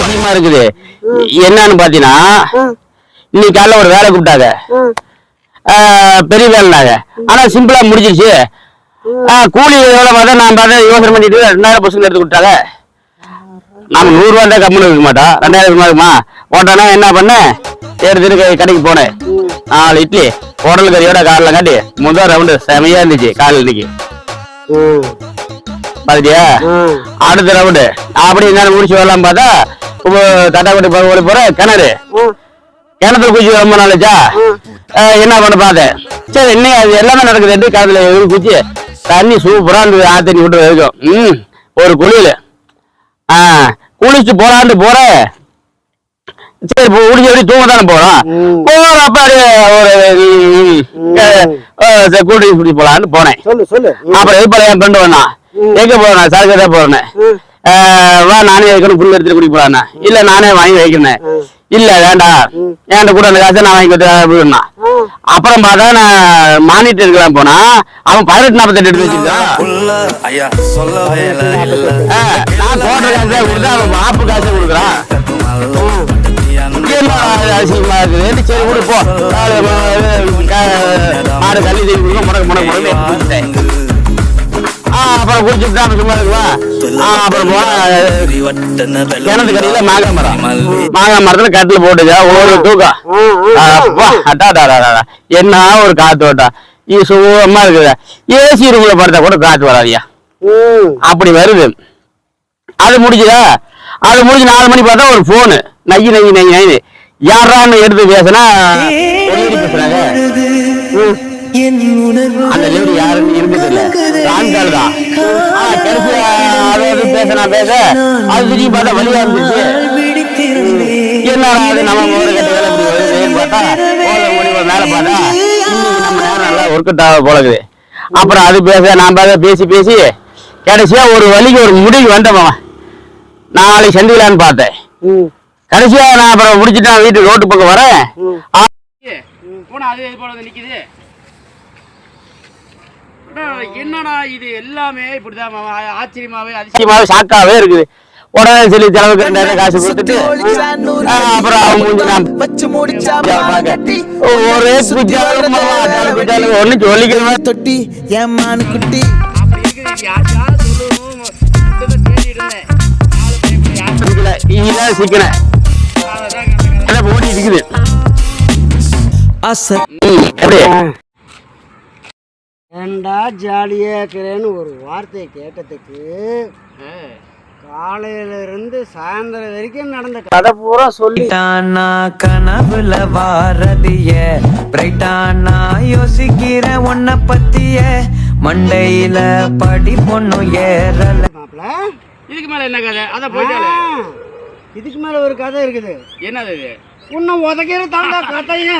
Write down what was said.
அதிகமா இருக்குது. என்னன்னு பாத்தீங்கன்னா இன்னைக்கு காலைல ஒரு வேலை கூப்பிட்டாங்க, பெரிய வேலைனாங்க. ஆனா சிம்பிளா முடிஞ்சிருச்சு. கூலி எவ்வளவு பார்த்தா நான் பார்த்தா யோசனை பண்ணிட்டு 2000 பசங்க எடுத்து கொடுத்தாங்க. நாம 100 ரூபா தான் கம்முன்னு இருக்க மாட்டோம். 2000 இருக்குமா ஓட்டானா என்ன பண்ணேன், எடுத்துட்டு கடைக்கு போனேன். 4 இட்லி உடல் கறியோட காரில் காட்டி முதல் ரவுண்டு செமையா இருந்துச்சு. காலையில் இன்னைக்கு பாத்தியா. அடுத்த ரவுண்டு அப்படி என்ன முடிச்சு வரலாம் பார்த்தா தட்டாக்கோட்டை ஓடி போற கிணத்துல குச்சி ரொம்ப நாளைச்சா என்ன பண்ண பார்த்தேன். சரி இன்னைக்கு அது எல்லாமே நடக்குது. காலத்துல குச்சி தண்ணி சூப்பரா இருந்தது. ஆத்தண்ணி விட்டு வரைக்கும் ஒரு குளியல் குளிச்சுட்டு போலான்னு போறேன். சரி குடிச்சு எப்படி தூங்க தானே போறோம். போறப்ப ஒரு கூட்டிங் குடி போலான்னு போனேன். அப்புறம் எதிர்பார்க்க என் ஃப்ரெண்டு வேணா எங்க போறேன், சரக்கு தான் போறேன். வா நானே வைக்கணும், புல் எடுத்துட்டு குடி போலான்னா. இல்ல நானே வாங்கி வைக்கிறேன். இல்ல வேண்டாம் என்கிட்ட கூட அந்த காசை நான் வாங்கி கொடுத்தா. அப்புறம் பார்த்தா நான் மானிட்டர் இருக்கலாம் போனா அவன் 1848 எடுத்து வச்சிருக்கான். நான் போடுற காசை கொடுத்தா அவன் ஆப்பு காசை கொடுக்குறான். அசிங்கமா இருக்குது. சரி விடு போ, மாடு தள்ளி தூக்கி கொடுக்க முடக்கு அப்புறம் குடிச்சுட்டு சும்மா இருக்குவா. அப்புறம் கிணத்து கடையில மாங்காய் மரத்துல கட்டில போட்டுச்சா ஒரு தூக்கம். என்ன ஒரு காத்து ஓட்டா இது சுகமா இருக்குது. ஏசி ரூம்ல படுத்தா கூட காத்து வராதியா, அப்படி வருது. அது முடிச்சுதா. அது முடிஞ்சு 4 மணி பார்த்தா ஒரு போனு நையு யாரான்னு எடுத்து பேசினா பேசுறாங்க. அந்த லேடி யாருன்னு இருக்குது இல்ல, ஆண்கள் தான். பேச அது திரும்பி பார்த்தா வழியா இருந்துச்சு. என்னடா அது நம்ம ஒரு கட்ட வேலை இப்படி வருதுன்னு பார்த்தா மேல பார்த்தா இன்னைக்கு நம்ம நேரம் நல்லா ஒர்க் அவுட் ஆக போலக்குது. அப்புறம் அது பேச நான் பேசி கடைசியா ஒரு வழிக்கு ஒரு முடிவு வந்தவன். நாளைக்கு சந்திக்கலான்னு பார்த்தேன். கடைசியா நான் அப்புறம் முடிச்சுட்டு வீட்டுக்கு ரோட்டு பக்கம் வரேன். என்னடா இது எல்லாமே இப்படிதான் ஆச்சரியமாவே அதிசயமாவே ஷாக்காவே இருக்குது. உடனே சொல்லி செலவுக்கு காசு கொடுத்துட்டு அப்புறம் ஒரே ஒண்ணு சொல்லிக்கிறேன் தொட்டி ஏமானு குட்டி சீக்கிரம் ஓடி இருக்குது. ஏண்டா ஜாலியா இருக்கிறேன்னு ஒரு வார்த்தையை கேட்டதுக்கு காலையில இருந்து சாயந்தரம் வரைக்கும் நடந்த கதை பூரா சொல்லிட்டானா. கனவுல வாரதிய பிரைட்டானா யோசிக்கிற உன்னை பத்திய மண்டையில படி பொண்ணு ஏறல. இதுக்கு மேல என்ன கதை? அத போயிட்டாலே இதுக்கு மேல ஒரு கதை இருக்குது. என்னது? உன்னை உதைக்கிற தாண்டா கதைங்க.